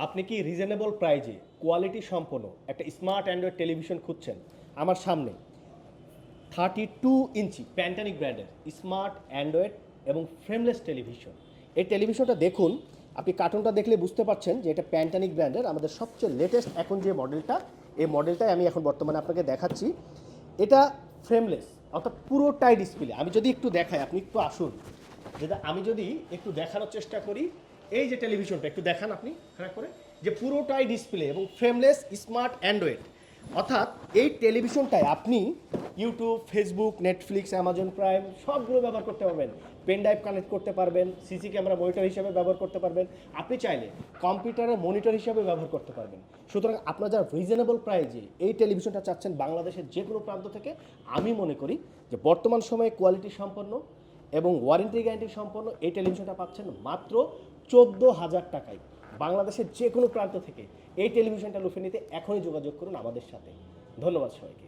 আপনি কি রিজনেবল প্রাইজে কোয়ালিটি সম্পন্ন একটা স্মার্ট অ্যান্ড্রয়েড টেলিভিশন খুঁজছেন? আমার সামনে 32 ইঞ্চি প্যান্টানিক ব্র্যান্ডের স্মার্ট অ্যান্ড্রয়েড এবং ফ্রেমলেস টেলিভিশন। এই টেলিভিশনটা দেখুন, আপনি কার্টুনটা দেখলে বুঝতে পারছেন যে এটা প্যান্টানিক ব্র্যান্ডের আমাদের সবচেয়ে লেটেস্ট এখন যে মডেলটা, এই মডেলটাই আমি এখন বর্তমানে আপনাকে দেখাচ্ছি। এটা ফ্রেমলেস, অর্থাৎ পুরোটাই ডিসপ্লে। আমি যদি একটু দেখাই, আপনি একটু আসুন, যেটা আমি যদি একটু দেখানোর চেষ্টা করি, এই যে টেলিভিশনটা একটু দেখান আপনি খারাপ করে, যে পুরোটাই ডিসপ্লে এবং ফ্রেমলেস স্মার্ট অ্যান্ড্রয়েড। অর্থাৎ এই টেলিভিশনটায় আপনি YouTube, Facebook, Netflix, Amazon prime সবগুলো ব্যবহার করতে পারবেন। পেন ড্রাইভ কানেক্ট করতে পারবেন, সিসি ক্যামেরা মনিটর হিসেবে ব্যবহার করতে পারবেন, আপনি চাইলে কম্পিউটারের মনিটর হিসেবে ব্যবহার করতে পারবেন। সুতরাং আপনারা যারা রিজনেবল প্রাইজে এই টেলিভিশনটা চাচ্ছেন বাংলাদেশের যে কোনো প্রান্ত থেকে, আমি মনে করি যে বর্তমান সময়ে কোয়ালিটি সম্পন্ন এবং ওয়ারেন্টি গ্যারান্টি সম্পন্ন এই টেলিভিশনটা পাচ্ছেন মাত্র 14,000 টাকায়। বাংলাদেশের যে কোনো প্রান্ত থেকে এই টেলিভিশনটা লুফে নিতে এখনই যোগাযোগ করুন আমাদের সাথে। ধন্যবাদ সবাইকে।